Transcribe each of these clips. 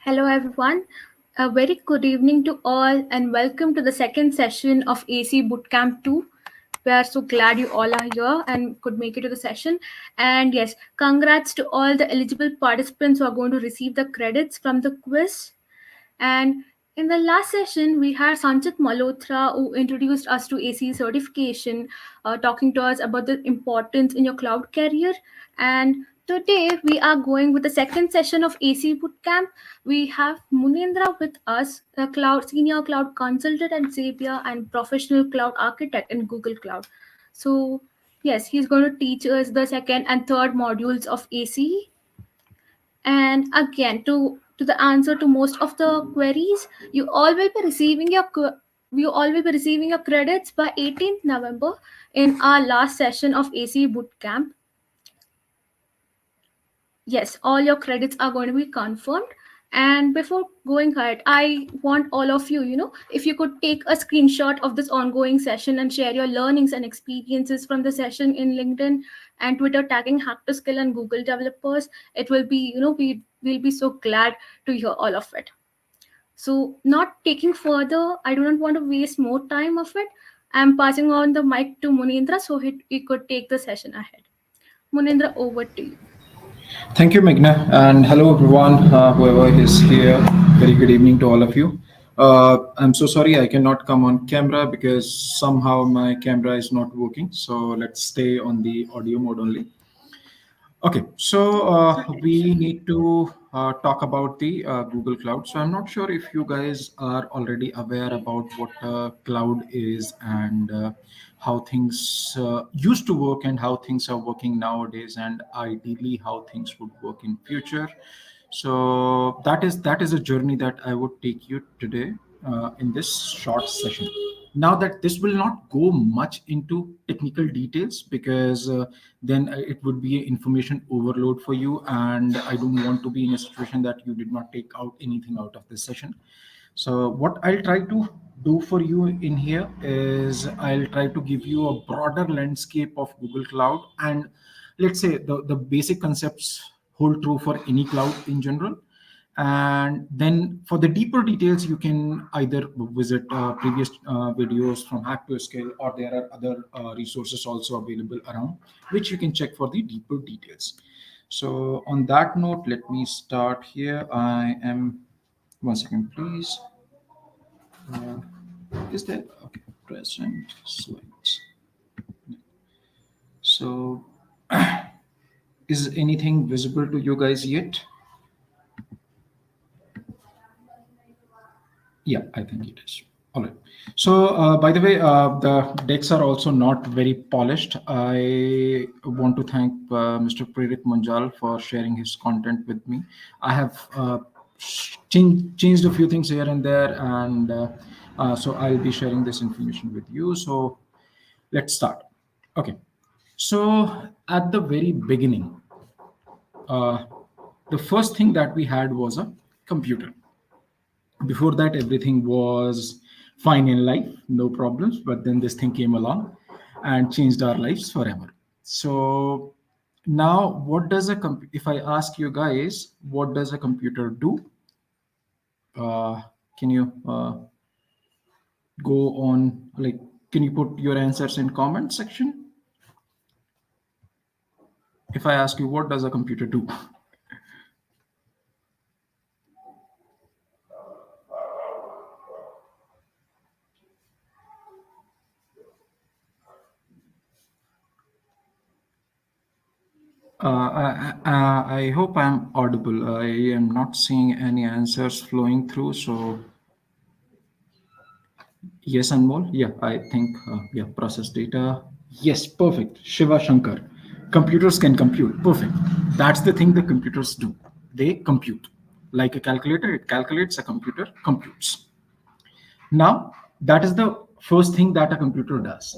Hello, everyone. A very good evening to all, and welcome to the second session of AC Bootcamp 2. We are so glad you all are here and could make it to the session. And yes, congrats to all the eligible participants who are going to receive the credits from the quiz. And in the last session, we had Sanchit Malhotra who introduced us to AC certification, talking to us about the importance in your cloud career. And today, we are going with the second session of AC Bootcamp. We have Munendra with us, a cloud senior cloud consultant at Zapier and professional cloud architect in Google Cloud. So, yes, he's going to teach us the second and third modules of AC. And again, to the answer to most of the queries, you all will be receiving your credits by 18th November in our last session of AC Bootcamp. Yes, all your credits are going to be confirmed. And before going ahead, I want all of you, if you could take a screenshot of this ongoing session and share your learnings and experiences from the session in LinkedIn and Twitter, tagging Hack to Skill and Google developers. It will be, we'll be so glad to hear all of it. So, not taking further, I do not want to waste more time of it. I'm passing on the mic to Munindra so he could take the session ahead. Munindra, over to you. Thank you, Meghna, and hello everyone, whoever is here. Very good evening to all of you. I'm so sorry I cannot come on camera because somehow my camera is not working. So let's stay on the audio mode only. Okay, so we need to talk about the Google Cloud. So I'm not sure if you guys are already aware about what cloud is and how things used to work and how things are working nowadays, and ideally how things would work in future. So that is a journey that I would take you today in this short session. Now that this will not go much into technical details because then it would be information overload for you, and I don't want to be in a situation that you did not take out anything out of this session. So what I'll try to do for you in here is I'll try to give you a broader landscape of Google Cloud, and let's say the basic concepts hold true for any cloud in general. And then for the deeper details, you can either visit previous videos from Hack to Scale, or there are other resources also available around, which you can check for the deeper details. So on that note, let me start here. I am, one second, please. Uh, is there, okay, present slides. So is anything visible to you guys yet? Yeah, I think it is. All right. So, by the way, the decks are also not very polished. I want to thank Mr. Prerit Munjal for sharing his content with me. I have changed a few things here and there, and so I'll be sharing this information with you. So, let's start. Okay. So, at the very beginning, uh, the first thing that we had was a computer. Before that, everything was fine in life, no problems, but then this thing came along and changed our lives forever. So now, what does if I ask you guys, what does a computer do? Can you go on, like, can you put your answers in comment section? If I ask you, what does a computer do? I hope I'm audible. I am not seeing any answers flowing through. So, yes, Anmol. Yeah, I think, yeah, process data. Yes, perfect. Shiva Shankar. Computers can compute. Perfect. That's the thing the computers do. They compute. Like a calculator, it calculates, a computer computes. Now, that is the first thing that a computer does.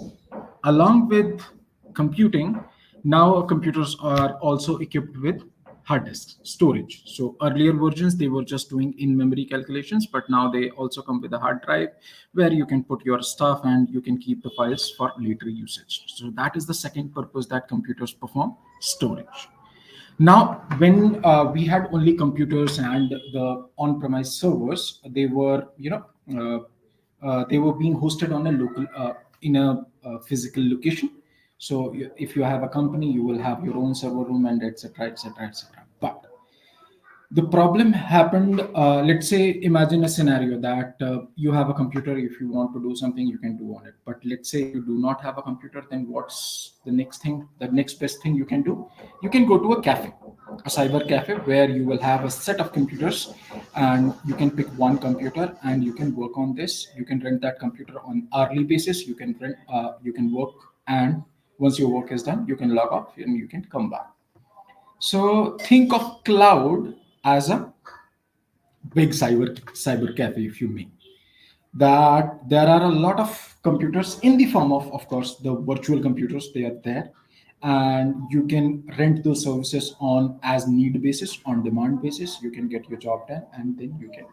Along with computing, now computers are also equipped with hard disks, storage. So earlier versions, they were just doing in-memory calculations, but now they also come with a hard drive where you can put your stuff and you can keep the files for later usage. So that is the second purpose that computers perform, storage. Now, when we had only computers and the on-premise servers, they were, they were being hosted on a local, in a physical location. So if you have a company, you will have your own server room and etc. etc. etc. But the problem happened, let's say imagine a scenario that you have a computer. If you want to do something, you can do on it. But let's say you do not have a computer, then what's the next thing, the next best thing you can do? You can go to a cafe, a cyber cafe, where you will have a set of computers, and you can pick one computer and you can work on this. You can rent that computer on hourly basis. You can rent, you can work, and once your work is done, you can log off and you can come back. So think of cloud as a big cyber cafe, if you may. That there are a lot of computers in the form of course, the virtual computers. They are there, and you can rent those services on as need basis, on demand basis. You can get your job done, and then you can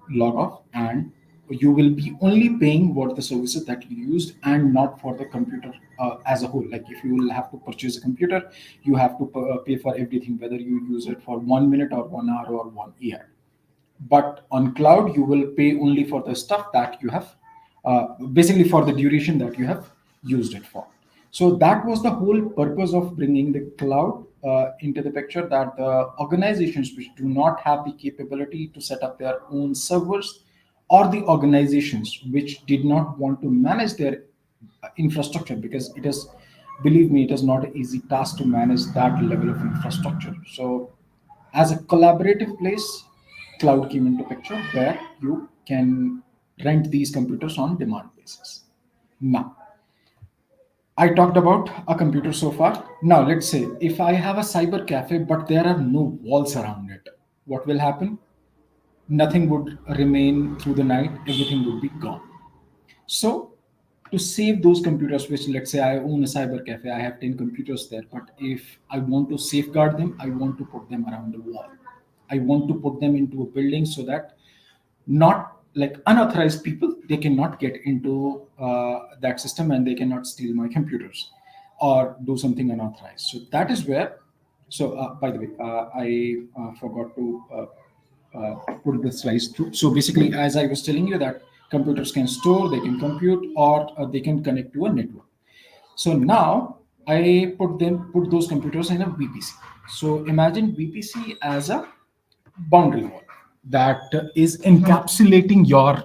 log off, and you will be only paying what the services that you used, and not for the computer as a whole. Like if you will have to purchase a computer, you have to pay for everything, whether you use it for 1 minute or 1 hour or 1 year. But on cloud, you will pay only for the stuff that you have, basically for the duration that you have used it for. So that was the whole purpose of bringing the cloud into the picture, that the organizations which do not have the capability to set up their own servers, or the organizations which did not want to manage their infrastructure, because it is, believe me, it is not an easy task to manage that level of infrastructure. So as a collaborative place, cloud came into picture, where you can rent these computers on demand basis. Now, I talked about a computer so far. Now let's say if I have a cyber cafe but there are no walls around it, what will happen? Nothing would remain through the night, everything would be gone. So, to save those computers, which let's say I own a cyber cafe, I have 10 computers there, but if I want to safeguard them, I want to put them around the wall. I want to put them into a building so that not like unauthorized people, they cannot get into that system and they cannot steal my computers or do something unauthorized. So that is where, so by the way, I forgot to put the slides through. So basically, as I was telling you, that computers can store, they can compute, or they can connect to a network. So now I put those computers in a VPC. So imagine VPC as a boundary wall that is encapsulating your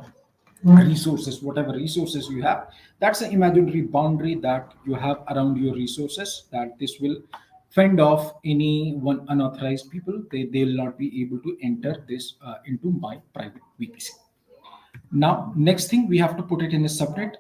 resources, whatever resources you have. That's an imaginary boundary that you have around your resources, that this will fend off any one unauthorized people. They'll not be able to enter this into my private VPC. Now, next thing, we have to put it in a subnet.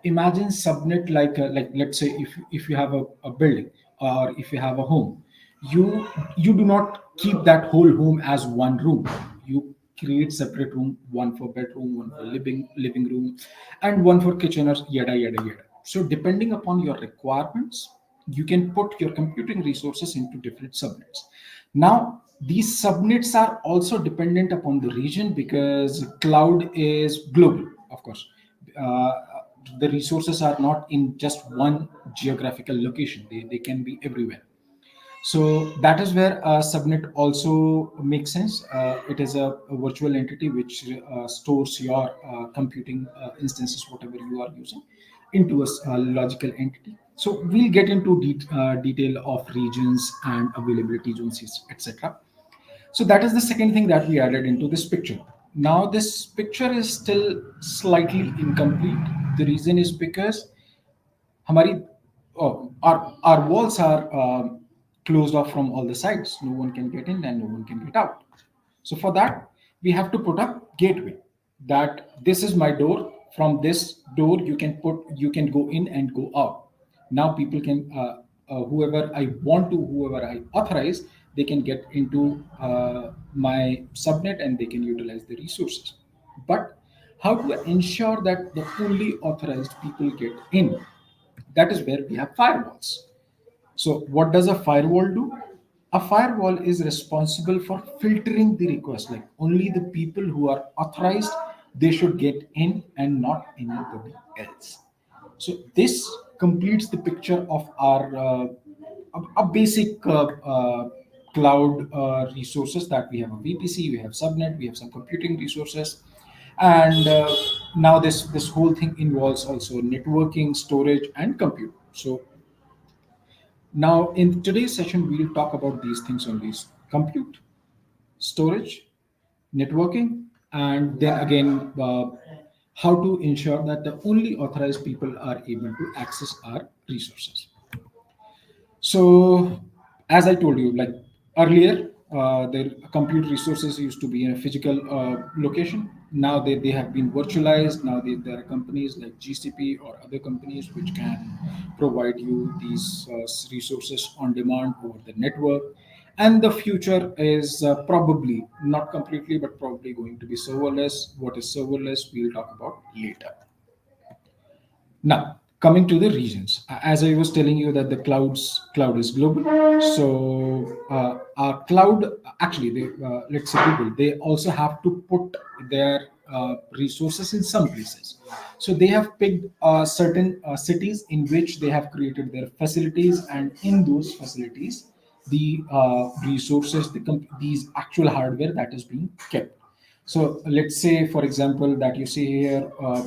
Imagine subnet like let's say if you have a building, or if you have a home, you do not keep that whole home as one room. You create separate room, one for bedroom, one for living room, and one for kitchen, or yada yada yada. So depending upon your requirements, you can put your computing resources into different subnets. Now, these subnets are also dependent upon the region, because cloud is global, of course. Uh, the resources are not in just one geographical location, they can be everywhere. So that is where subnet also makes sense. It is a virtual entity which stores your computing instances, whatever you are using, into a logical entity. So we'll get into detail of regions and availability zones, etc. So that is the second thing that we added into this picture. Now this picture is still slightly incomplete. The reason is because हमारी our walls are closed off from all the sides. No one can get in and no one can get out. So for that, we have to put up gateway. That this is my door. From this door, you can go in and go out. Now people can whoever I authorize, they can get into my subnet and they can utilize the resources. But how to ensure that the only authorized people get in? That is where we have firewalls. So, what does a firewall do? A firewall is responsible for filtering the request. Like only the people who are authorized, they should get in, and not anybody else. So this completes the picture of our a basic cloud resources that we have a VPC, we have subnet, we have some computing resources, and now this whole thing involves also networking, storage, and compute. So now in today's session, we'll talk about these things only: compute, storage, networking, and then again how to ensure that the only authorized people are able to access our resources. So, as I told you, like earlier, the compute resources used to be in a physical location. Now they have been virtualized. Now there are companies like GCP or other companies which can provide you these resources on demand over the network. And the future is probably not completely, but probably going to be serverless. What is serverless? We'll talk about later. Now, coming to the regions, as I was telling you that the cloud is global. So, our cloud actually, let's say Google, they also have to put their resources in some places. So they have picked certain cities in which they have created their facilities, and in those facilities, the resources, these actual hardware that is being kept. So let's say, for example, that you see here uh,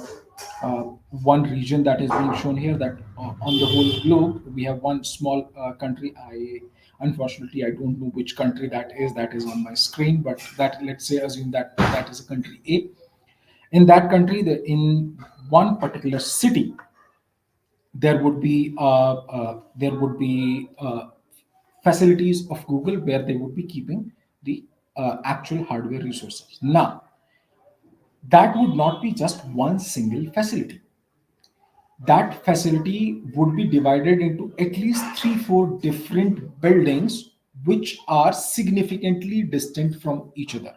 one region that is being shown here, that on the whole globe we have one small country. Unfortunately, I don't know which country that is on my screen, but that, let's say, assume that that is a country A. In that country, in one particular city, there would be facilities of Google where they would be keeping the actual hardware resources. Now, that would not be just one single facility. That facility would be divided into at least 3 4 different buildings which are significantly distant from each other,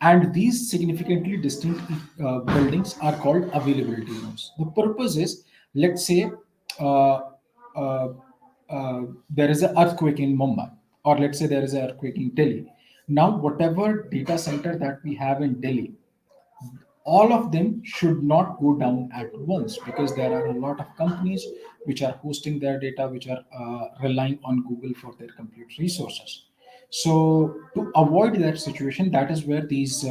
and these significantly distinct buildings are called availability zones. The purpose is, let's say, uh, uh, there is an earthquake in Mumbai, or let's say there is an earthquake in Delhi. Now, whatever data center that we have in Delhi, all of them should not go down at once, because there are a lot of companies which are hosting their data, which are relying on Google for their compute resources. So to avoid that situation, that is where these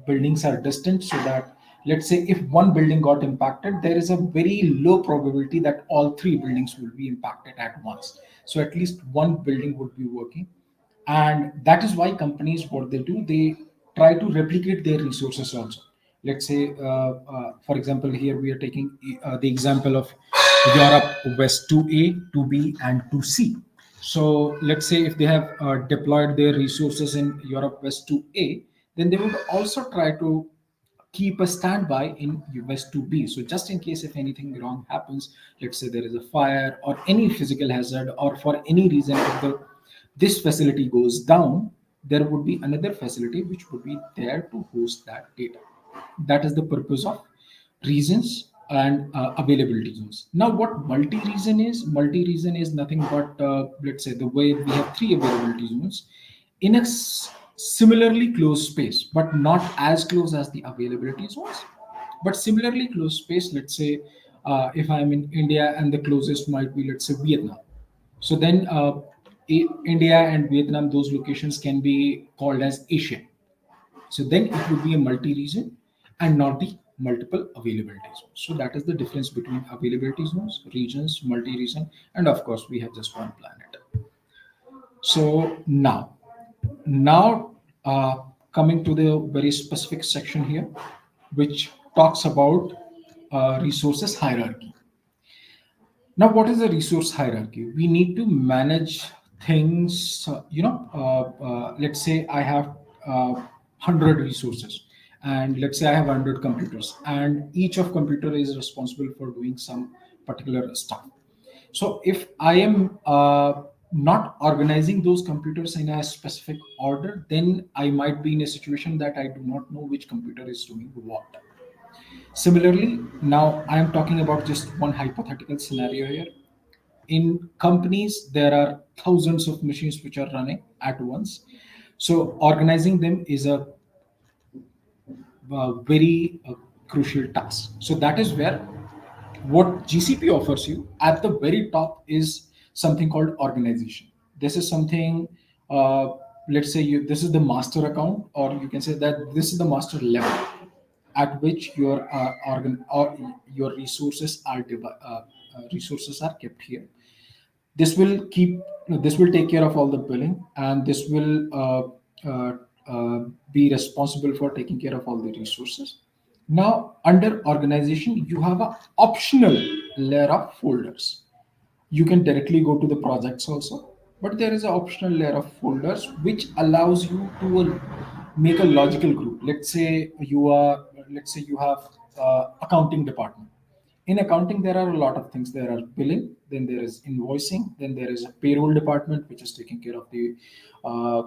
buildings are distant, so that, let's say, if one building got impacted, there is a very low probability that all three buildings will be impacted at once. So at least one building would be working, and that is why companies, what they do, they try to replicate their resources also. Let's say, for example, here we are taking the example of Europe West 2A, 2B, and 2C. So let's say if they have deployed their resources in Europe West 2A, then they would also try to keep a standby in US 2B. So just in case if anything wrong happens, let's say there is a fire or any physical hazard, or for any reason, if this facility goes down, there would be another facility which would be there to host that data. That is the purpose of reasons and availability zones. Now, what multi-reason is? Multi-reason is nothing but, let's say, the way we have three availability zones in a similarly close space, but not as close as the availability zones, but similarly close space. Let's say, if I'm in India and the closest might be, let's say, Vietnam. So then, India and Vietnam, those locations can be called as Asia. So then it would be a multi-region and not the multiple availability zones. So that is the difference between availability zones, regions, multi-region, and of course we have just one planet. So now coming to the very specific section here, which talks about resources hierarchy. Now, what is the resource hierarchy? We need to manage things. Let's say I have 100 resources, and let's say I have 100 computers, and each of computer is responsible for doing some particular stuff. So if I am not organizing those computers in a specific order, then I might be in a situation that I do not know which computer is doing what. Similarly, now I am talking about just one hypothetical scenario here. In companies, there are thousands of machines which are running at once. So organizing them is a very crucial task. So that is where what GCP offers you at the very top is something called organization. This is something, uh, let's say this is the master account, or you can say that this is the master level at which your or your resources are kept here. This will take care of all the billing, and this will uh, uh, be responsible for taking care of all the resources. Now under organization you have a optional layer of folders. You can directly go to the projects also, but there is an optional layer of folders which allows you to make a logical group. Let's say you have accounting department. In accounting there are a lot of things. There are billing, then there is invoicing, then there is a payroll department which is taking care of the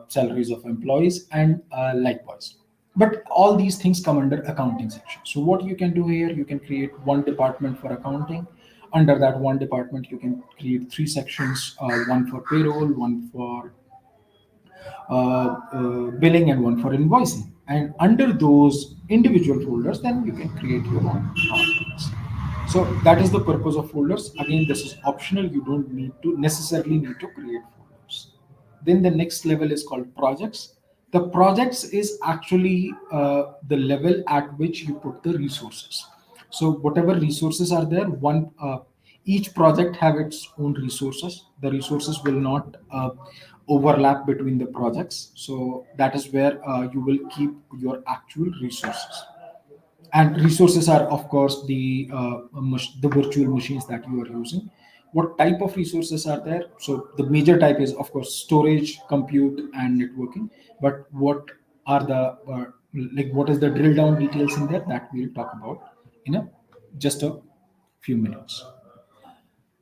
salaries of employees, and likewise. But all these things come under accounting section. So what you can do here, you can create one department for accounting. Under that one department you can create three sections, one for payroll, one for billing, and one for invoicing. And under those individual folders, then you can create your own folders. So that is the purpose of folders. Again, this is optional. You don't necessarily need to create folders. Then the next level is called projects. The projects is actually the level at which you put the resources. So whatever resources are there, one each project have its own resources. The resources will not overlap between the projects. So that is where you will keep your actual resources. And resources are of course the virtual machines that you are using. What type of resources are there? So the major type is of course storage, compute, and networking. But what are the what is the drill down details in there, that we'll talk about in a just a few minutes.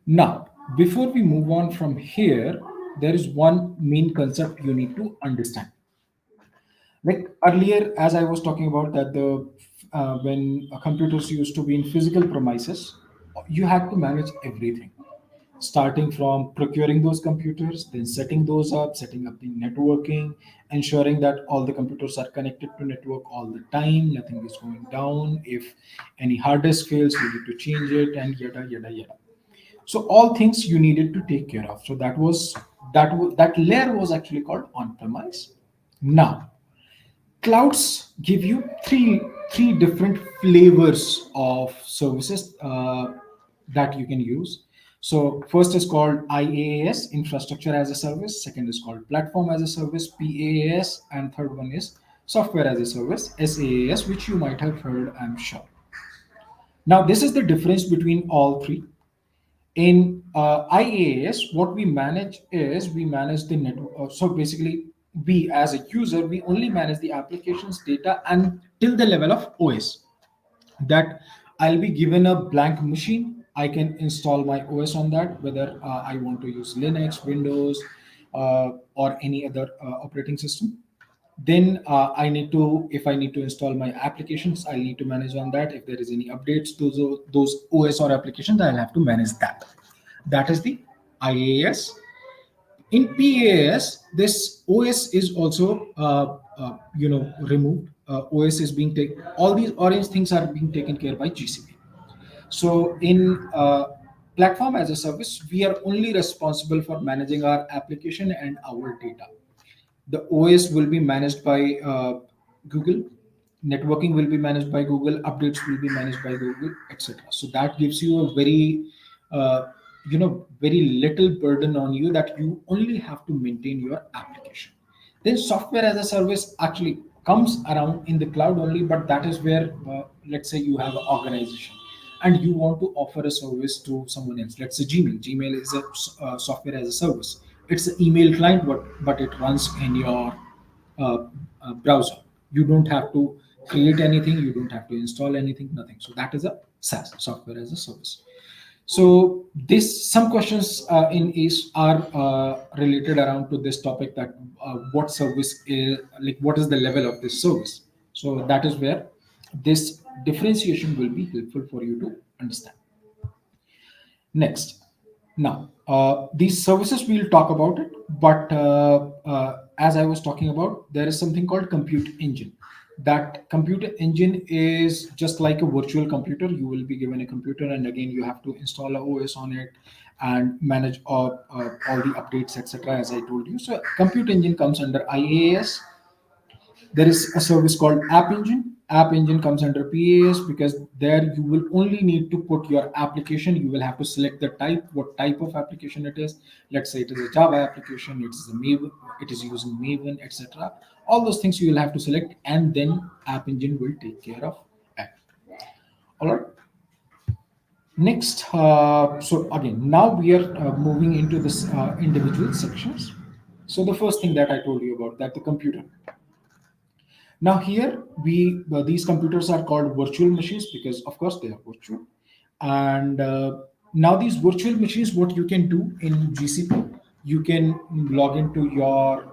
Now before we move on from here, there is one main concept you need to understand. Like earlier, as I was talking about that the when computers used to be in physical premises, you had to manage everything, starting from procuring those computers, then setting those up, setting up the networking, ensuring that all the computers are connected to network all the time, nothing is going down. If any hard disk fails, you need to change it, and yada yada yada. So all things you needed to take care of. So that layer was actually called on premise. Now clouds give you three different flavors of services that you can use. So first is called IaaS, infrastructure as a service. Second is called platform as a service, PaaS, and third one is software as a service, SaaS, which you might have heard, I'm sure. Now this is the difference between all three. In IaaS, what we manage is we manage the network. So basically, we as a user, we only manage the applications data until the level of OS. That I'll be given a blank machine. I can install my OS on that, whether I want to use Linux, Windows, or any other operating system. Then if I need to install my applications, I'll need to manage on that. If there is any updates to those OS or applications, I'll have to manage that. That is the IaaS. In PaaS, this OS is also removed. OS is being taken. All these orange things are being taken care by GCP. So in platform as a service, we are only responsible for managing our application and our data. The OS will be managed by Google, networking will be managed by Google, updates will be managed by Google, etc. So that gives you a uh, very little burden on you, that you only have to maintain your application. Then software as a service actually comes around in the cloud only, but that is where let's say you have an organization and you want to offer a service to someone else. Let's say Gmail is a software as a service. It's an email client, but it runs in your uh, browser. You don't have to create anything, you don't have to install anything, nothing. So that is a SaaS, software as a service. So this some questions in is are related around to this topic, that what service is, like what is the level of this service. So that is where this differentiation will be helpful for you to understand. Next, now these services we'll talk about it, but as I was talking about, there is something called compute engine. That computer engine is just like a virtual computer. You will be given a computer, and again you have to install a OS on it and manage all the updates, etc. As I told you, so compute engine comes under IaaS. There is a service called App Engine. App Engine comes under PaaS because there you will only need to put your application. You will have to select the type, what type of application it is. Let's say it is a Java application, it is a Maven, it is using Maven, etc. All those things you will have to select, and then App Engine will take care of it. All right. Next, so again, now we are moving into this individual sections. So the first thing that I told you about, that the computer. Now here we these computers are called virtual machines because of course they are virtual. And now these virtual machines, what you can do in GCP, you can log into your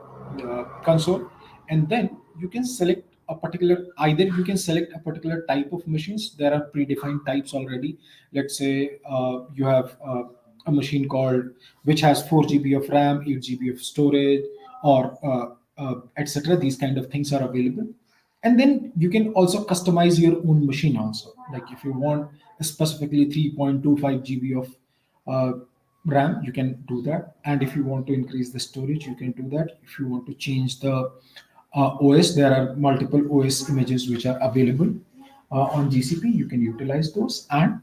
console, and then you can select a particular, either you can select a particular type of machines. There are predefined types already. Let's say you have a machine called, which has 4 GB of RAM, 8 GB of storage, or etc. These kind of things are available. And then you can also customize your own machine also. Like if you want specifically 3.25 GB of uh, RAM, you can do that. And if you want to increase the storage, you can do that. If you want to change the OS, there are multiple OS images which are available on GCP. You can utilize those, and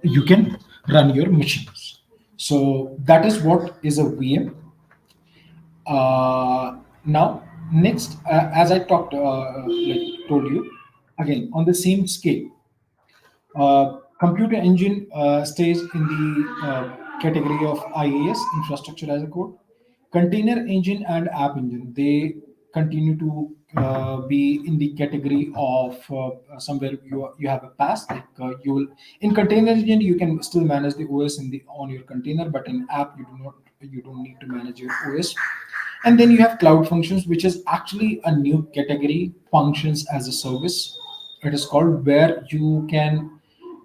you can run your machines. So that is what is a VM. Now, next, as I talked, like told you, again on the same scale, computer engine stays in the category of IaaS, infrastructure as a code. Container engine and app engine, they continue to be in the category of somewhere you have a pass. Like you will, in container engine you can still manage the OS in the on your container, but in app you don't need to manage your OS. And then you have cloud functions, which is actually a new category, functions as a service. It is called, where you can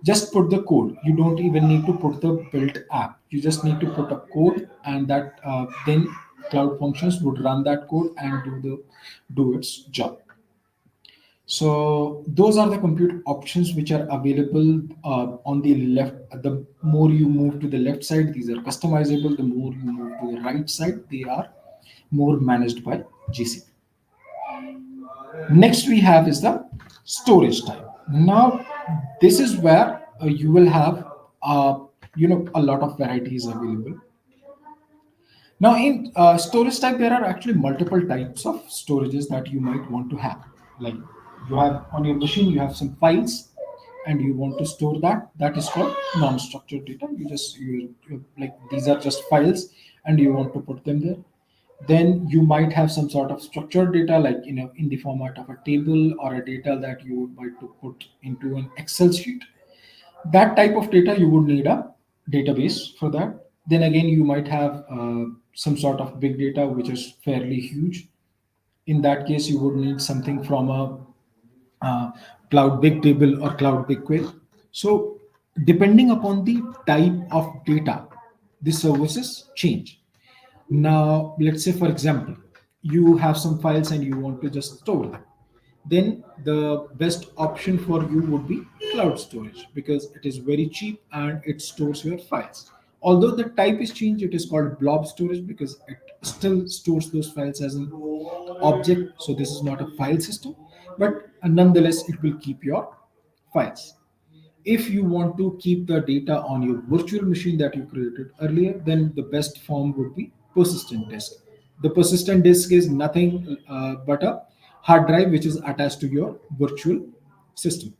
just put the code. You don't even need to put the built app. You just need to put a code, and that then cloud functions would run that code and do its job. So those are the compute options which are available on the left. The more you move to the left side, these are customizable. The more you move to the right side, they are more managed by GCP. Next we have is the storage type. Now this is where you will have a lot of varieties available. Now, in storage type, there are actually multiple types of storages that you might want to have. Like you have on your machine, you have some files, and you want to store that. That is called non-structured data. You like these are just files, and you want to put them there. Then you might have some sort of structured data, like in the format of a table or a data that you might to put into an Excel sheet. That type of data you would need a database for that. Then again you might have some sort of big data which is fairly huge. In that case you would need something from a cloud big table or cloud bigquery. So depending upon the type of data, the services change. Now let's say for example you have some files and you want to just store them, then the best option for you would be cloud storage because it is very cheap and it stores your files. Although the type is changed, it is called blob storage because it still stores those files as an object. So this is not a file system, but nonetheless, it will keep your files. If you want to keep the data on your virtual machine that you created earlier, then the best form would be persistent disk. The persistent disk is nothing but a hard drive which is attached to your virtual system.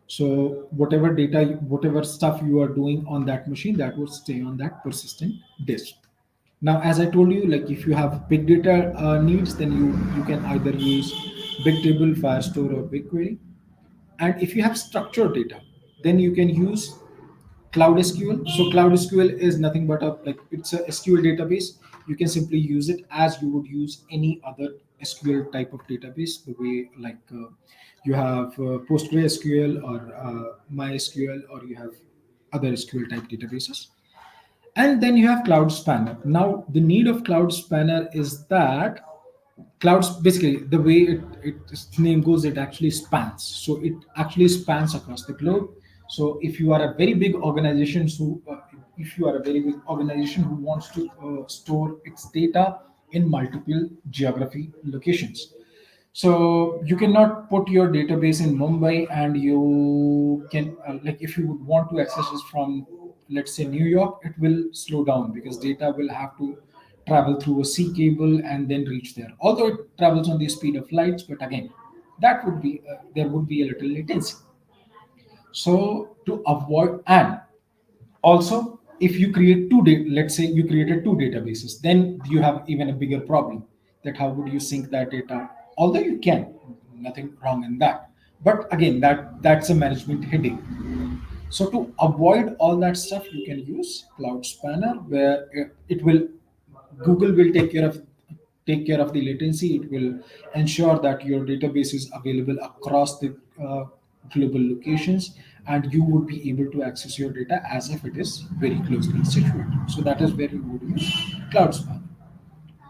So whatever data, whatever stuff you are doing on that machine, that would stay on that persistent disk. Now, as I told you, like if you have big data needs, then you can either use Bigtable, Firestore, or BigQuery. And if you have structured data, then you can use Cloud SQL. So Cloud SQL is nothing but a like it's a SQL database. You can simply use it as you would use any other SQL type of database. The way like you have PostgreSQL or MySQL, or you have other SQL type databases. And then you have Cloud Spanner. Now the need of Cloud Spanner is that Clouds, basically the way its name goes, it actually spans. So it actually spans across the globe. So if you are a very big organization, if you are a very big organization who wants to store its data in multiple geography locations, so you cannot put your database in Mumbai, and you can like if you would want to access this from, let's say, New York, it will slow down because data will have to travel through a sea cable and then reach there. Although it travels on the speed of lights, but again, that would be there would be a little latency. So to avoid, and also if you create let's say you created two databases, then you have even a bigger problem, that how would you sync that data? Although you can, nothing wrong in that, but again, that's a management headache. So to avoid all that stuff, you can use Cloud Spanner, where it will Google will take care of the latency. It will ensure that your database is available across the global locations, and you would be able to access your data as if it is very closely situated. So that is where you would use Cloud Spanner.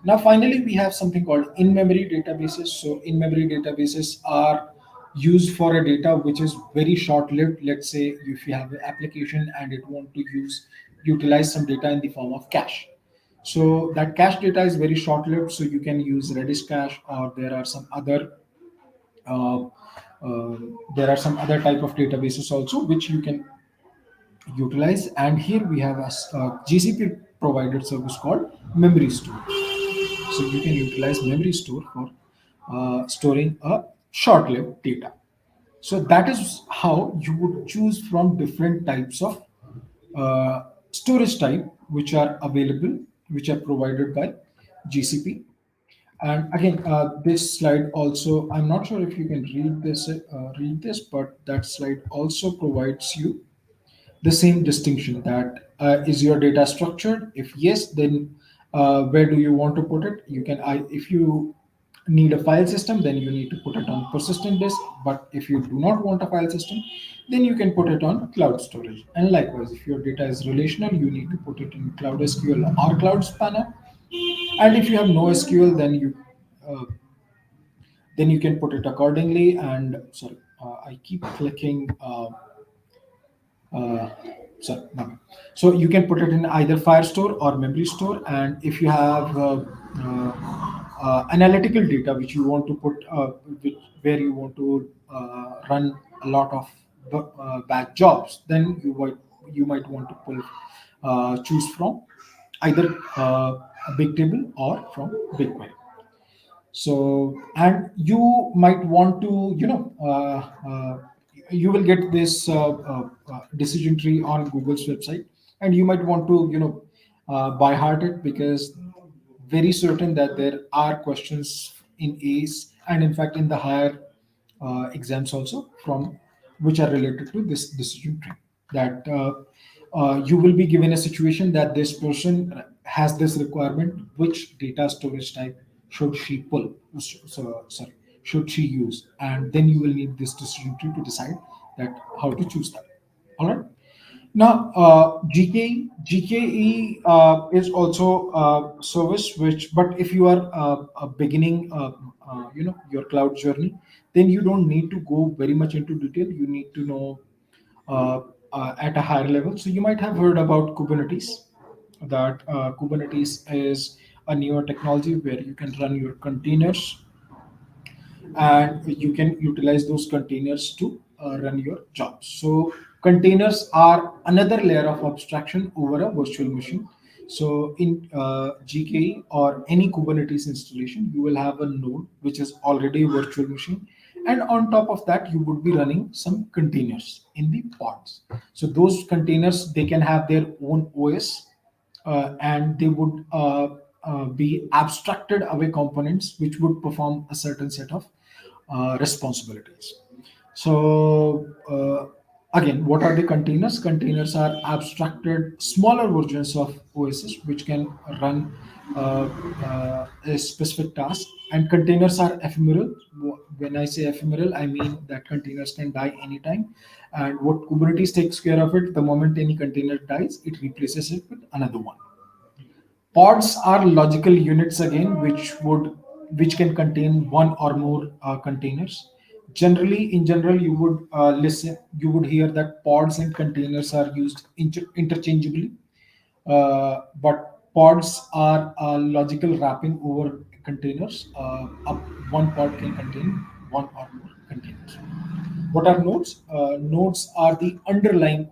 Now, finally, we have something called in-memory databases. So, in-memory databases are used for a data which is very short-lived. Let's say if you have an application and it want to utilize some data in the form of cache. So that cache data is very short-lived. So you can use Redis cache, or uh, there are some other type of databases also which you can utilize. And here we have a GCP provided service called memory store. So you can utilize memory store for storing a short-lived data. So that is how you would choose from different types of storage type which are available, which are provided by GCP. And again, this slide also, I'm not sure if you can read this, but that slide also provides you the same distinction, that is your data structured? If yes, then where do you want to put it? If you need a file system, then you need to put it on persistent disk. But if you do not want a file system, then you can put it on cloud storage. And likewise, if your data is relational, you need to put it in Cloud SQL or Cloud Spanner. And if you have no SQL, uh, then you can put it accordingly. And sorry, I keep clicking. uh, no. So you can put it in either Firestore or memory store. And if you have analytical data which you want to put, where you want to run a lot of batch jobs, then you might want to choose from either a big table or from BigQuery. So, and you might want to, you will get this decision tree on Google's website, and you might want to, by heart it, because very certain that there are questions in A's, and in fact in the higher exams also, from which are related to this decision tree, that you will be given a situation that this person has this requirement, which data storage type should she pull, so sorry, should she use, and then you will need this decision tree to decide that how to choose that. All right. Now, GKE is also a service which, but if you are beginning, your cloud journey, then you don't need to go very much into detail. You need to know at a higher level. So you might have heard about Kubernetes. That Kubernetes is a newer technology where you can run your containers, and you can utilize those containers to run your jobs. So containers are another layer of abstraction over a virtual machine. So in GKE or any Kubernetes installation, you will have a node which is already a virtual machine, and on top of that, you would be running some containers in the pods. So those containers, they can have their own OS, and they would be abstracted away components which would perform a certain set of responsibilities. So, again, what are the containers? Containers are abstracted smaller versions of OSs which can run a specific task. And containers are ephemeral. When I say ephemeral, I mean that containers can die anytime. And what Kubernetes takes care of it, the moment any container dies, it replaces it with another one. Pods are logical units again, which would which can contain one or more containers. Generally, in general, you would hear that pods and containers are used interchangeably, but pods are logical wrapping over containers. One pod can contain one or more containers. What are nodes? Nodes are the underlying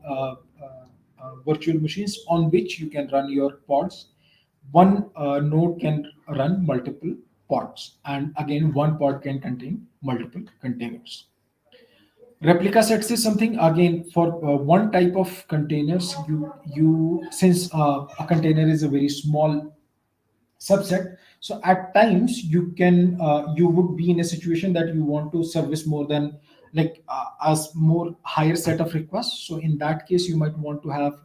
virtual machines on which you can run your pods. One node can run multiple pods, and again, one pod can contain multiple containers. Replica sets is something again for one type of containers. You since a container is a very small subset, so at times you would be in a situation that you want to service more than as more higher set of requests. So in that case you might want to have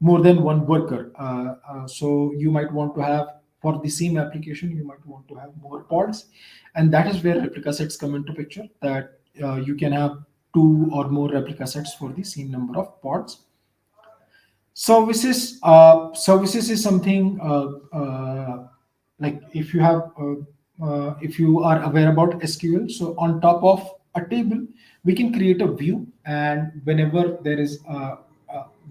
more than one worker. So you might want to have, for the same application, you might want to have more pods, and that is where replica sets come into picture, that you can have two or more replica sets for the same number of pods. Services is something like if you are aware about SQL. So on top of a table, we can create a view, and whenever there is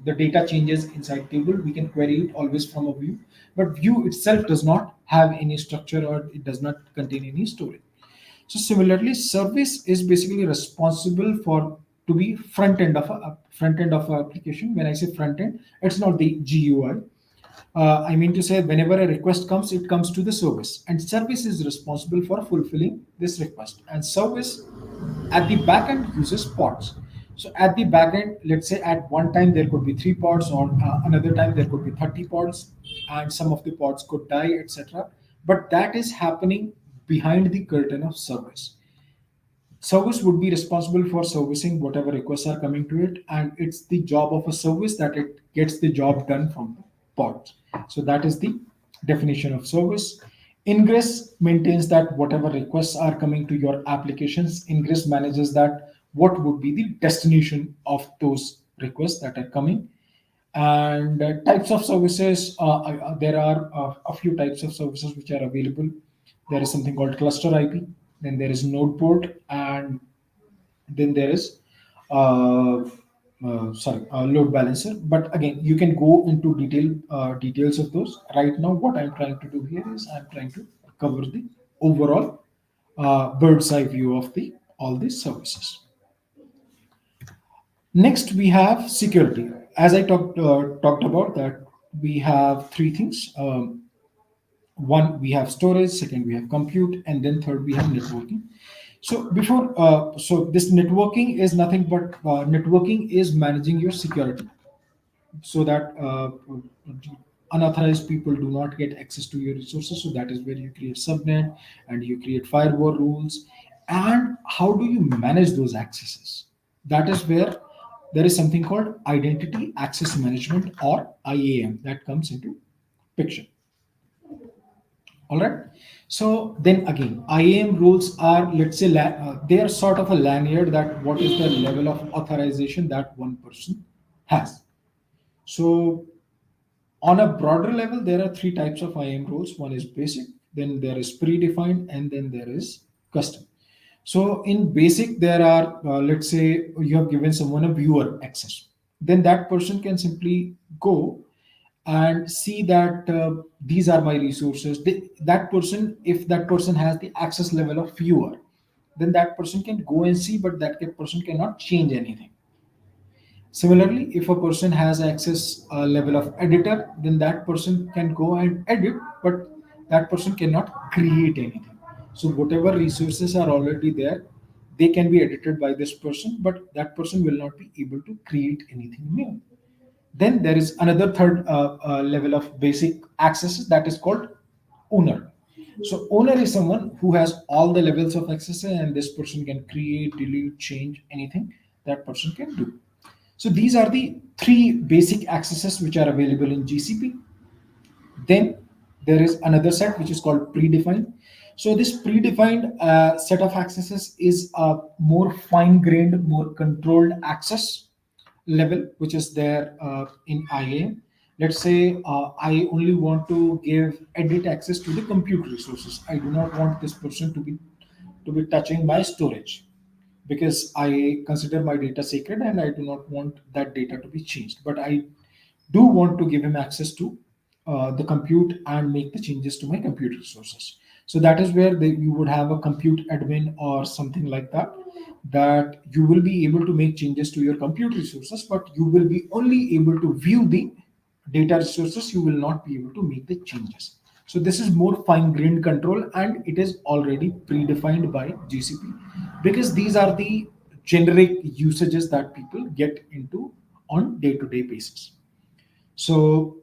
the data changes inside table, we can query it always from a view. But view itself does not have any structure, or it does not contain any storage. So similarly, service is basically responsible for to be front end of a application. When I say front end, it's not the GUI. I mean to say, whenever a request comes, it comes to the service, and service is responsible for fulfilling this request. And service at the back end uses pods. So at the back end, let's say at one time there could be three pods, or another time there could be 30 pods, and some of the pods could die, etc. But that is happening behind the curtain of service. Service would be responsible for servicing whatever requests are coming to it, and it's the job of a service that it gets the job done from the pods. So that is the definition of service. Ingress maintains that whatever requests are coming to your applications, Ingress manages that what would be the destination of those requests that are coming. And types of services, there are a few types of services which are available. There is something called cluster IP, then there is node port, and then there is load balancer. But again, you can go into details of those. Right now, what I'm trying to do here is I'm trying to cover the overall bird's eye view of the all these services. Next, we have security. As I talked about that, we have three things. One, we have storage. Second, we have compute, and then third, we have networking. So this networking is nothing but networking is managing your security, so that unauthorized people do not get access to your resources. So that is where you create subnet, and you create firewall rules. And how do you manage those accesses? That is where there is something called identity access management, or IAM, that comes into picture. All right. So then again, IAM rules are, let's say, they are sort of a lanyard, that what is the level of authorization that one person has. So on a broader level, there are three types of IAM rules. One is basic, then there is predefined, and then there is custom. So in basic, there are, let's say you have given someone a viewer access, then that person can simply go and see that these are my resources. That person, if that person has the access level of viewer, then that person can go and see, but that person cannot change anything. Similarly, if a person has access level of editor, then that person can go and edit, but that person cannot create anything. So whatever resources are already there, they can be edited by this person, but that person will not be able to create anything new. Then there is another third level of basic access, that is called owner. So owner is someone who has all the levels of access, and this person can create, delete, change anything that person can do. So these are the three basic accesses which are available in GCP. Then there is another set which is called predefined. So this predefined set of accesses is a more fine-grained, more controlled access level, which is there in IAM. Let's say I only want to give edit access to the compute resources. I do not want this person to be touching my storage because I consider my data sacred and I do not want that data to be changed. But I do want to give him access to the compute and make the changes to my compute resources. So that is where you would have a compute admin or something like that, that you will be able to make changes to your compute resources, but you will be only able to view the data resources. You will not be able to make the changes. So this is more fine-grained control, and it is already predefined by GCP because these are the generic usages that people get into on day-to-day basis. So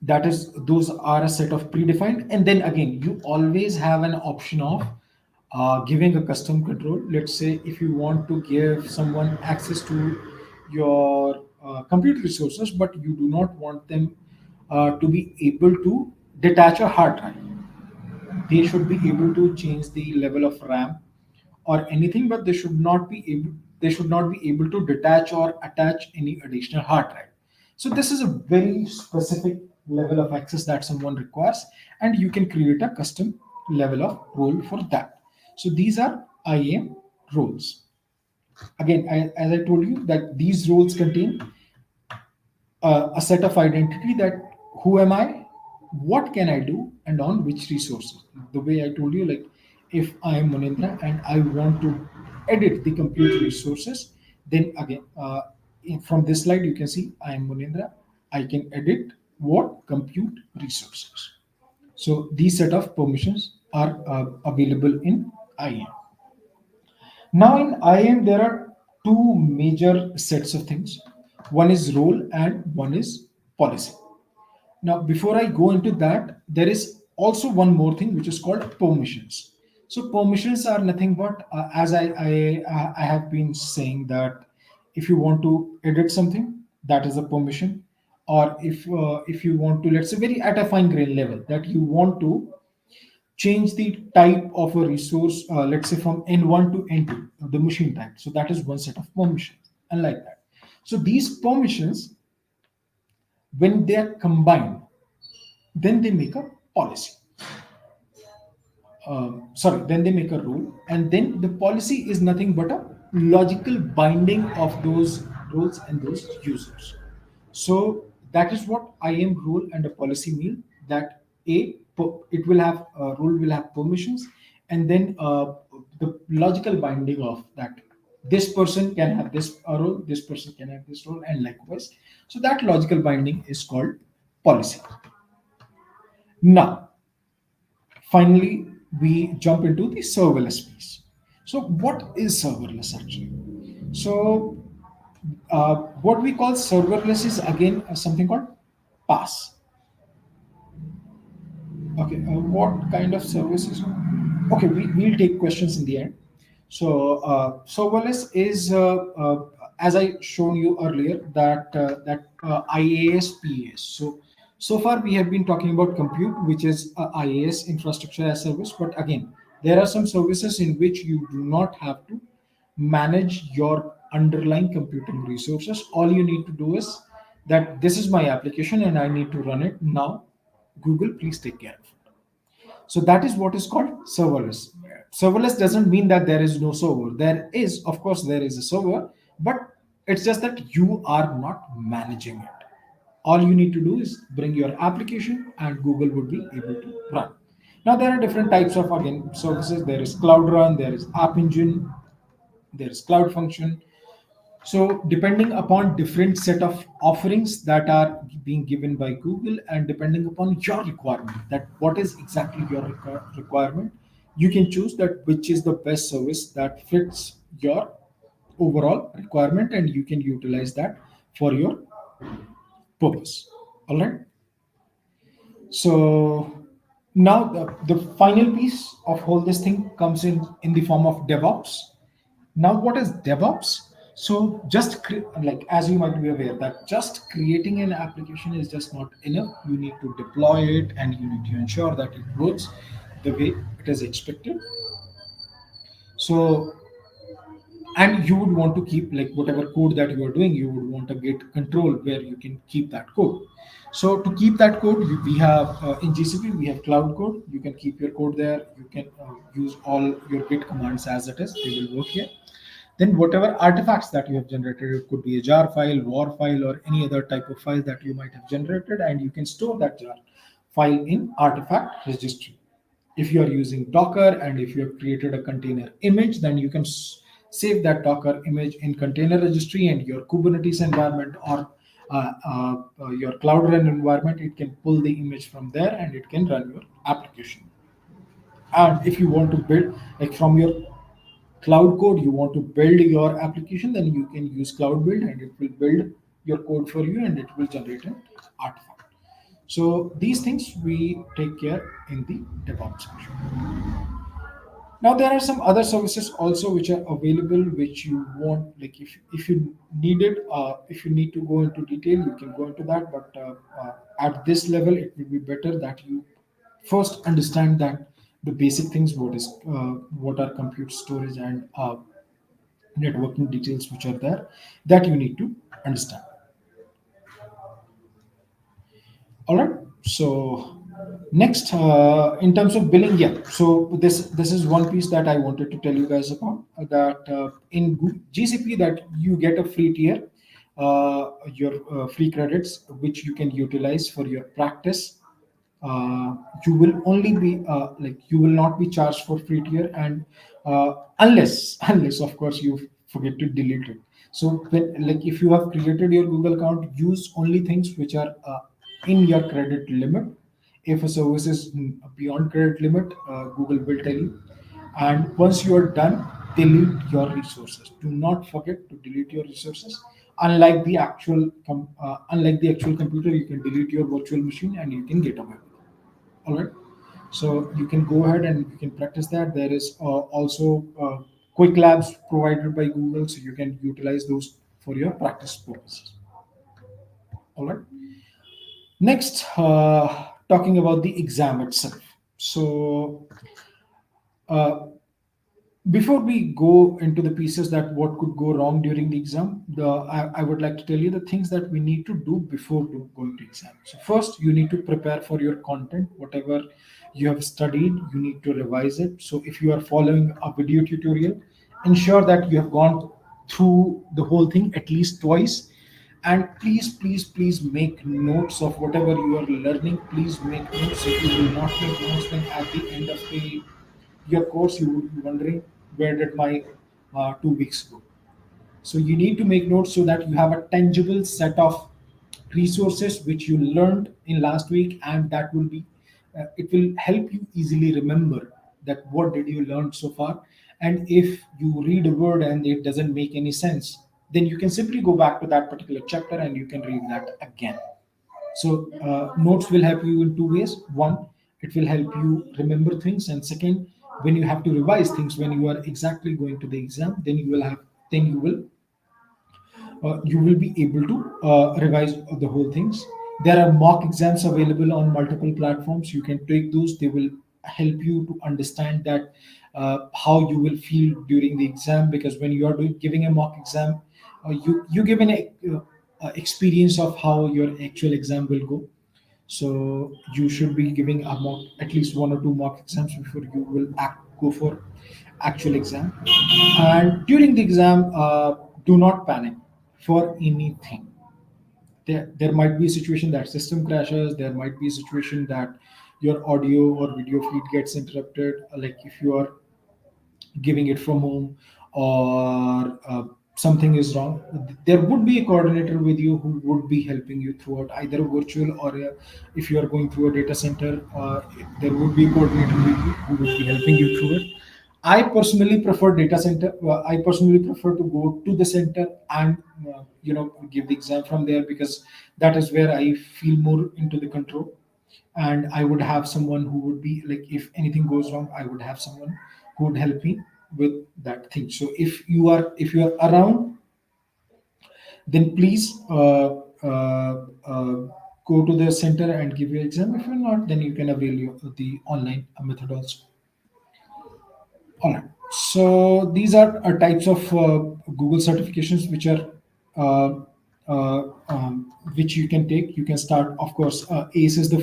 that is, those are a set of predefined, and then again you always have an option of giving a custom control. Let's say if you want to give someone access to your compute resources, but you do not want them to be able to detach a hard drive. They should be able to change the level of RAM or anything, but they should not be able to detach or attach any additional hard drive. So this is a very specific level of access that someone requires, and you can create a custom level of role for that. So these are IAM roles. Again, as I told you, that these roles contain a set of identity, that who am I, what can I do, and on which resources. The way I told you, like if I am Munindra and I want to edit the compute resources, then again, from this slide, you can see I am Munindra. I can edit what compute resources. So these set of permissions are available in IAM. Now in IAM, there are two major sets of things. One is role and one is policy. Now, before I go into that, there is also one more thing which is called permissions. So permissions are nothing but, as I have been saying, that if you want to edit something, that is a permission. Or if you want to, let's say, very at a fine grain level, that you want to change the type of a resource, let's say from N1 to N2, the machine type. So that is one set of permissions, and like that. So these permissions, when they are combined, then they make a policy. Sorry, then they make a rule, and then the policy is nothing but a logical binding of those rules and those users. So that is what IAM rule and a policy mean. That it will have rule will have permissions, and then the logical binding of that. This person can have this role, this person can have this role, and likewise. So that logical binding is called policy. Now, finally, we jump into the serverless piece. So, what is serverless actually? So, what we call serverless is again something called PaaS. Okay, what kind of services? Okay, we'll take questions in the end. So, serverless is, as I shown you earlier, that IaaS PaaS. So far we have been talking about compute, which is IaaS, infrastructure as service. But again, there are some services in which you do not have to manage your underlying computing resources. All you need to do is that this is my application and I need to run it now. Google, please take care of it. So that is what is called serverless. Serverless doesn't mean that there is no server. There is, of course, there is a server, but it's just that you are not managing it. All you need to do is bring your application and Google would be able to run. Now there are different types of, again, services. There is Cloud Run, there is App Engine, there is Cloud Function. So depending upon different set of offerings that are being given by Google, and depending upon your requirement, that what is exactly your requirement, you can choose that which is the best service that fits your overall requirement, and you can utilize that for your purpose. All right. So now the final piece of whole this thing comes in the form of DevOps. Now, what is DevOps? So just like, as you might be aware, that just creating an application is just not enough. You need to deploy it, and you need to ensure that it works the way it is expected. So and you would want to keep like whatever code that you are doing, you would want to get control where you can keep that code. So to keep that code, we have in GCP we have cloud code. You can keep your code there. You can use all your git commands as it is, they will work here. Then whatever artifacts that you have generated, it could be a jar file, war file, or any other type of file that you might have generated, and you can store that jar file in artifact registry. If you are using Docker and if you have created a container image, then you can save that Docker image in container registry, and your Kubernetes environment or your Cloud Run environment, it can pull the image from there and it can run your application. And if you want to build like from your cloud code, you want to build your application, then you can use cloud build and it will build your code for you and it will generate an artifact. So these things we take care in the DevOps section. Now there are some other services also which are available, which you want like if you need it, if you need to go into detail, you can go into that. But at this level, it will be better that you first understand that the basic things, what are compute storage and networking details which are there, that you need to understand. All right. So next, in terms of billing, yeah. So this is one piece that I wanted to tell you guys about. That in GCP, that you get a free tier, your free credits, which you can utilize for your practice. uh, you will only be like you will not be charged for free tier, and unless of course you forget to delete it. So when like if you have created your Google account, use only things which are in your credit limit. If a service is beyond credit limit, Google will tell you, and once you are done, delete your resources. Do not forget to delete your resources. Unlike the actual computer, you can delete your virtual machine and you can get away with it. All right. So you can go ahead and you can practice that. There is also quick labs provided by Google, so you can utilize those for your practice purposes. All right. Next, talking about the exam itself. So uh, before we go into the pieces that what could go wrong during the exam, I would like to tell you the things that we need to do before going to exam. So first, you need to prepare for your content. Whatever you have studied, you need to revise it. So if you are following a video tutorial, ensure that you have gone through the whole thing at least twice. And please make notes of whatever you are learning. Please make notes. If you will not make notes, then at the end of the your course, you would be wondering, where did my 2 weeks go? So you need to make notes so that you have a tangible set of resources which you learned in last week, and that will be it will help you easily remember that what did you learn so far. And if you read a word and it doesn't make any sense, then you can simply go back to that particular chapter and you can read that again. So notes will help you in two ways. One, it will help you remember things, and second, when you have to revise things when you are exactly going to the exam, then you will be able to revise the whole things. There are mock exams available on multiple platforms. You can take those. They will help you to understand that how you will feel during the exam, because when you are giving a mock exam, you give an experience of how your actual exam will go. So you should be giving a mock, at least one or two mock exams before you will go for actual exam. And during the exam, do not panic for anything. There might be a situation that system crashes. There might be a situation that your audio or video feed gets interrupted. Like if you are giving it from home, or something is wrong, there would be a coordinator with you who would be helping you throughout, either virtual or if you are going through a data center, there would be a coordinator with you who would be helping you through it. I personally prefer data center. I personally prefer to go to the center and give the exam from there, because that is where I feel more into the control. And I would have someone who would be like, if anything goes wrong, I would have someone who would help me with that thing. So if you are around, then please go to the center and give your exam. If you're not, then you can avail the online method also. All right. So these are types of Google certifications which are uh, which you can take. You can start, of course. ACE is the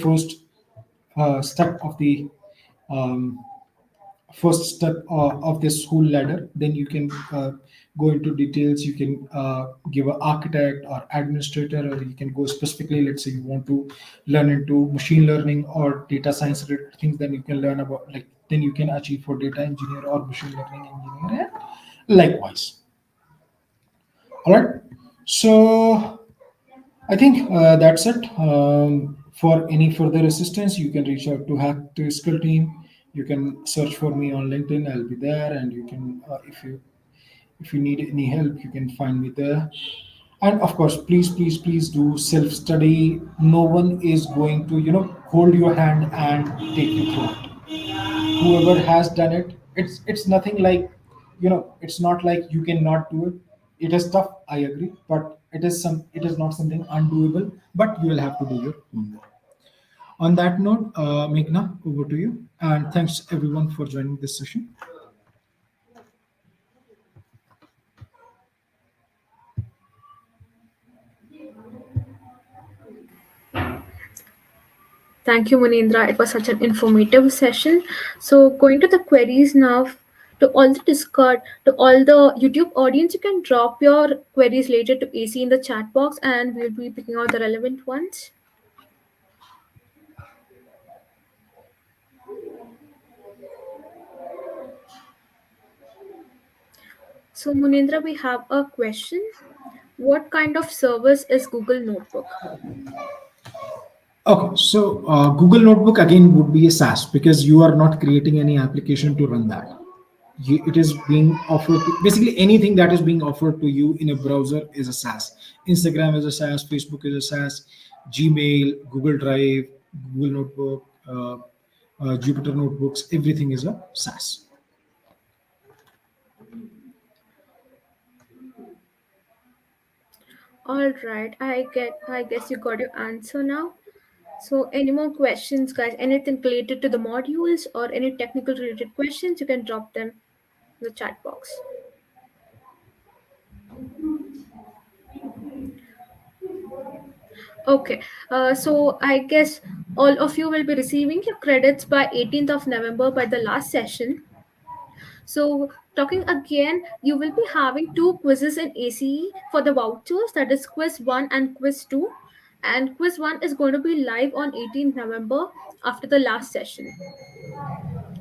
step of the um, first step of this whole ladder. Then you can go into details. You can give an architect or administrator, or you can go specifically. Let's say you want to learn into machine learning or data science related things. Then you can learn about, like, then you can achieve for data engineer or machine learning engineer, and likewise. All right. So I think that's it. For any further assistance, you can reach out to Hack to Skill Team. You can search for me on LinkedIn. I'll be there, and you can, if you need any help, you can find me there. And of course, please, please, please do self study. No one is going to, hold your hand and take you through it. Whoever has done it, it's nothing like, it's not like you cannot do it. It is tough, I agree, but it is not something undoable, but you will have to do your homework. On that note, Meghna, over to you, and thanks everyone for joining this session. Thank you, Munindra. It was such an informative session. So, going to the queries now, to all the Discord, to all the YouTube audience, you can drop your queries later to AC in the chat box, and we'll be picking out the relevant ones. So, Munindra, we have a question. What kind of service is Google Notebook? Okay, so Google Notebook again would be a SaaS because you are not creating any application to run that. It is being offered to, basically anything that is being offered to you in a browser is a SaaS. Instagram is a SaaS, Facebook is a SaaS, Gmail, Google Drive, Google Notebook, Jupyter Notebooks, everything is a SaaS. All right, I guess you got your answer now. So, any more questions, guys? Anything related to the modules or any technical related questions, you can drop them in the chat box. Okay, so I guess all of you will be receiving your credits by 18th of November by the last session. So, talking again, you will be having two quizzes in ACE for the vouchers, that is quiz 1 and quiz 2. And quiz 1 is going to be live on 18th November after the last session.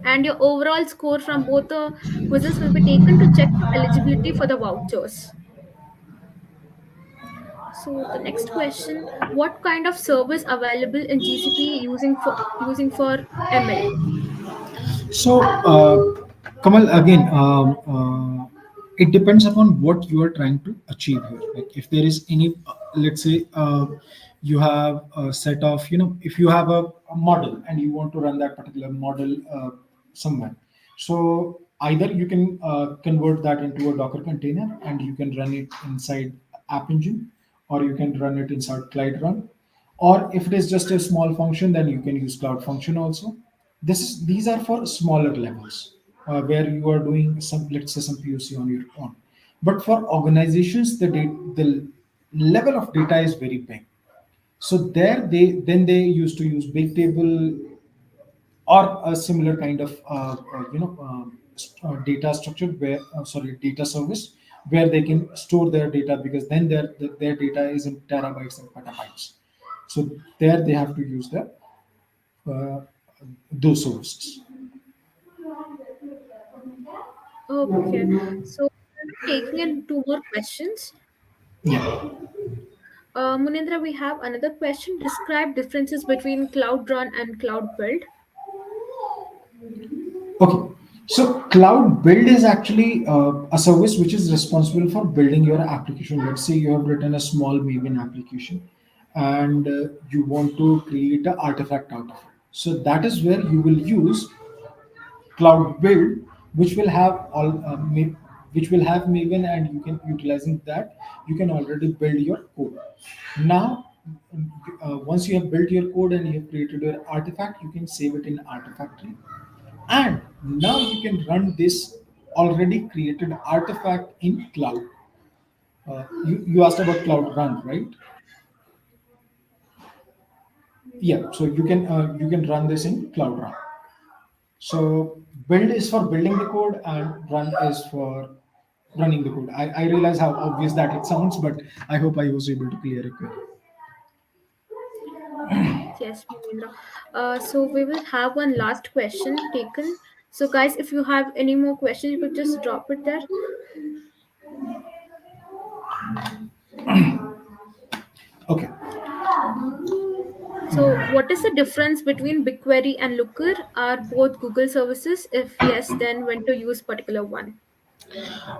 And your overall score from both the quizzes will be taken to check your eligibility for the vouchers. So the next question, what kind of service available in GCP using for ML? So, Kamal, again, it depends upon what you are trying to achieve here. Like, if there is any, let's say, you have a set of, if you have a model and you want to run that particular model somewhere, so either you can convert that into a Docker container and you can run it inside App Engine, or you can run it inside Cloud Run, or if it is just a small function, then you can use Cloud Function also. These are for smaller levels where you are doing some, let's say, some POC on your own. But for organizations, the level of data is very big. So there they used to use Bigtable or a similar kind of data structure where, sorry, data service, where they can store their data, because then their data is in terabytes and petabytes. So there they have to use uh, those services. Okay, so we'll be taking in two more questions. Yeah. Munindra, we have another question. Describe differences between Cloud Run and Cloud Build. Okay. So cloud build is actually a service which is responsible for building your application. Let's say you have written a small Maven application and you want to create an artifact out of it. So that is where you will use cloud build, which will have which will have Maven, and you can, utilizing that, you can already build your code. Now, once you have built your code and you have created your artifact, you can save it in Artifactory, and now you can run this already created artifact in cloud. You asked about Cloud Run, right? Yeah, so you can run this in Cloud Run. So build is for building the code and run is for running the code. I realize how obvious that it sounds, but I hope I was able to clear it well. Yes, Manindra. So we will have one last question taken. So guys, if you have any more questions, you could just drop it there. Okay. So what is the difference between BigQuery and Looker? Are both Google services? If yes, then when to use particular one?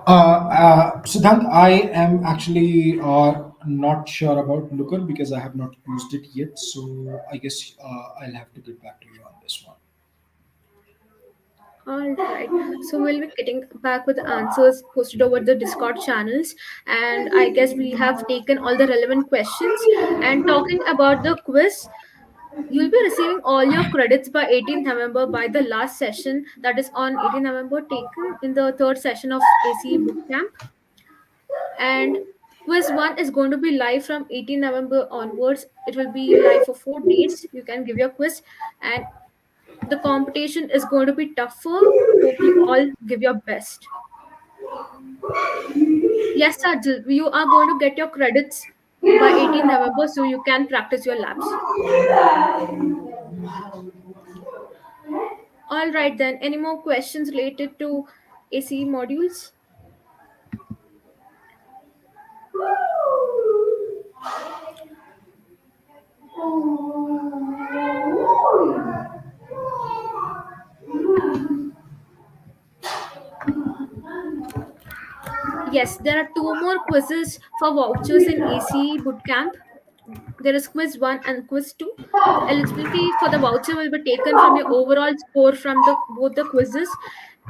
Siddhant, I am actually not sure about Looker because I have not used it yet. So I guess I'll have to get back to you on this one. All right. So we'll be getting back with the answers posted over the Discord channels. And I guess we have taken all the relevant questions. And talking about the quiz, you'll be receiving all your credits by 18th November by the last session that is on 18th November taken in the third session of ACE Bootcamp. And quiz 1 is going to be live from 18th November onwards. It will be live for 4 days. You can give your quiz, and the competition is going to be tougher. Hope you all give your best. Yes, Sajil, you are going to get your credits by 18th November so you can practice your labs. All right, then. Any more questions related to ACE modules? Yes, there are two more quizzes for vouchers in ACE Bootcamp. There is quiz 1 and quiz 2. The eligibility for the voucher will be taken from your overall score from the both the quizzes.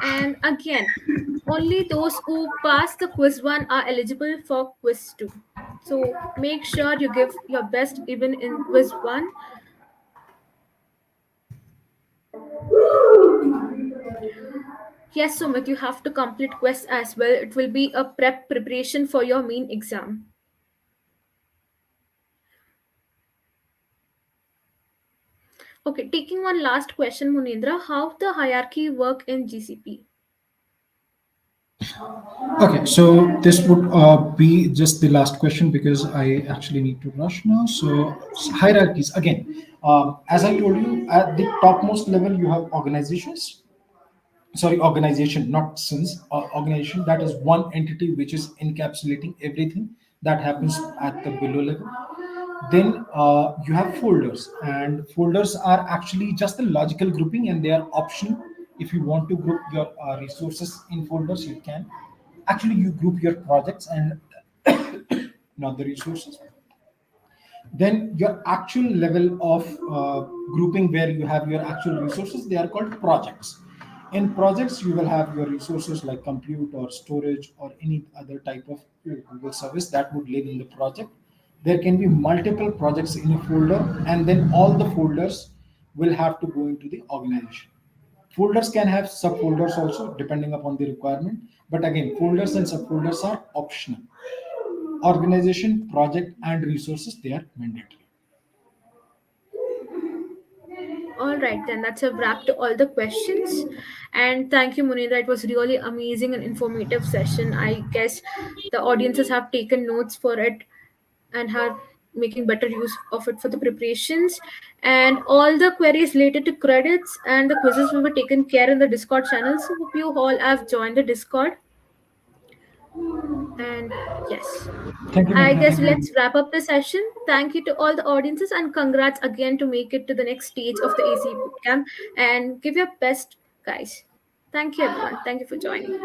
And again, only those who pass the quiz 1 are eligible for quiz 2. So make sure you give your best even in quiz 1. Yes, Sumit, you have to complete quiz as well. It will be a preparation for your main exam. Okay, taking one last question, Munindra. How the hierarchy work in GCP? Okay, so this would be just the last question because I actually need to rush now. So hierarchies again, as I told you, at the topmost level you have organizations. Sorry, organization, not sins. Organization, that is one entity which is encapsulating everything that happens at the below level. Then you have folders, and folders are actually just a logical grouping and they are optional. If you want to group your resources in folders, you can. Actually, you group your projects and not the resources. Then your actual level of grouping where you have your actual resources, they are called projects. In projects you will have your resources like compute or storage or any other type of Google service that would live in the project. There can be multiple projects in a folder, and then all the folders will have to go into the organization. Folders can have subfolders also depending upon the requirement, but again, folders and subfolders are optional. Organization, project, and resources, they are mandatory. All right, then that's a wrap to all the questions. And thank you, Munira. It was really amazing and informative session. I guess the audiences have taken notes for it and are making better use of it for the preparations. And all the queries related to credits and the quizzes will be taken care in the Discord channel. So hope you all have joined the Discord. And yes. Thank you, I Meghna. guess Thank you. let's wrap up the session. Thank you to all the audiences and congrats again to make it to the next stage of the AC bootcamp and give your best, guys. Thank you, everyone. Thank you for joining.